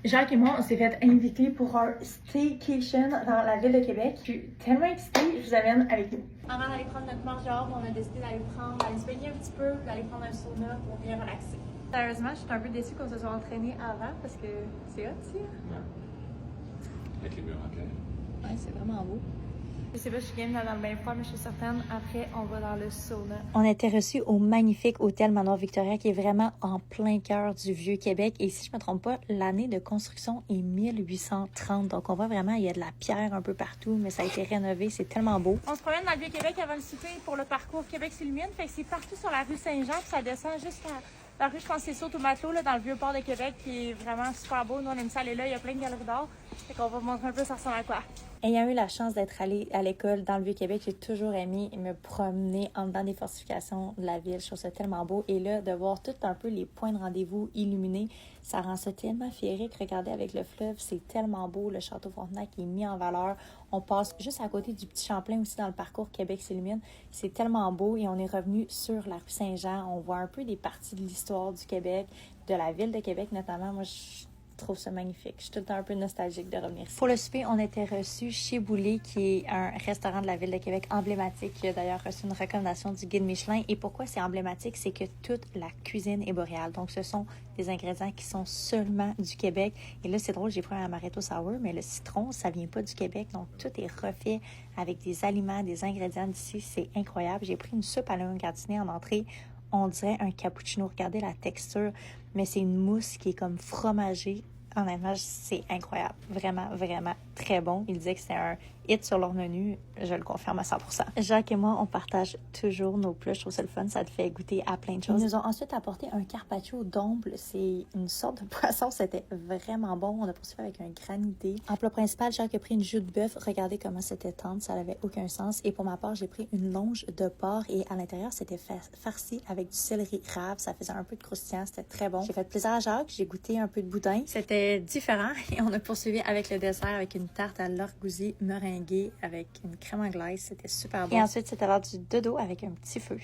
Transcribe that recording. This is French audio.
Jacques et moi, on s'est fait inviter pour un staycation dans la ville de Québec. Je suis tellement excitée, je vous amène avec nous. Avant d'aller prendre notre marche dehors, on a décidé d'aller se baigner un petit peu, d'aller prendre un sauna pour bien relaxer. Sérieusement, je suis un peu déçue qu'on se soit entraîné avant parce que c'est hot ici. Ouais. Avec les murs en clair. Ouais, c'est vraiment beau. Je sais pas, je suis game dans le bain froid, mais je suis certaine, après, on va dans le sauna. On a été reçus au magnifique hôtel Manoir Victoria qui est vraiment en plein cœur du Vieux-Québec. Et si je me trompe pas, l'année de construction est 1830. Donc on voit vraiment, il y a de la pierre un peu partout, mais ça a été rénové, c'est tellement beau. On se promène dans le Vieux-Québec avant le souper pour le parcours Québec s'illumine. Fait que c'est partout sur la rue Saint-Jean, puis ça descend jusqu'à la rue, je pense que c'est Saut-au-Matelot, là, dans le Vieux-Port de Québec, qui est vraiment super beau. Nous, on aime ça aller là, il y a plein de galeries d'art. Fait qu'on va vous montrer un peu ça ressemble à quoi. Ayant eu la chance d'être allée à l'école dans le Vieux-Québec, j'ai toujours aimé me promener en dedans des fortifications de la ville. Je trouve ça tellement beau. Et là, de voir tout un peu les points de rendez-vous illuminés, ça rend ça tellement féerique. Regardez avec le fleuve, c'est tellement beau. Le château Frontenac est mis en valeur. On passe juste à côté du Petit Champlain aussi dans le parcours Québec s'illumine. C'est tellement beau et on est revenu sur la rue Saint-Jean. On voit un peu des parties de l'histoire du Québec, de la ville de Québec notamment. Moi, je trouve ça magnifique. Je suis tout le temps un peu nostalgique de revenir ici. Pour le souper, on était reçus chez Boulay, qui est un restaurant de la ville de Québec emblématique, qui a d'ailleurs reçu une recommandation du guide Michelin. Et pourquoi c'est emblématique? C'est que toute la cuisine est boréale. Donc, ce sont des ingrédients qui sont seulement du Québec. Et là, c'est drôle, j'ai pris un amaretto sour, mais le citron, ça vient pas du Québec. Donc, tout est refait avec des aliments, des ingrédients d'ici. C'est incroyable. J'ai pris une soupe à l'oignon gratiné en entrée. On dirait un cappuccino. Regardez la texture, mais c'est une mousse qui est comme fromagée. Honnêtement, c'est incroyable. Vraiment, vraiment très bon. Il disait que c'était un hit sur leur menu. Je le confirme à 100%. Jacques et moi, on partage toujours nos plats. Je trouve ça le fun. Ça te fait goûter à plein de choses. Ils nous ont ensuite apporté un carpaccio d'omble. C'est une sorte de poisson. C'était vraiment bon. On a poursuivi avec un granité. En plat principal, Jacques a pris une joue de bœuf. Regardez comment c'était tendre. Ça n'avait aucun sens. Et pour ma part, j'ai pris une longe de porc. Et à l'intérieur, c'était farci avec du céleri rave. Ça faisait un peu de croustillant. C'était très bon. J'ai fait plaisir à Jacques. J'ai goûté un peu de boudin. C'était différent. Et on a poursuivi avec le dessert avec une tarte à l'argousier meringuée avec une crème anglaise. C'était super bon. Et ensuite, c'était l'heure du dodo avec un petit feu.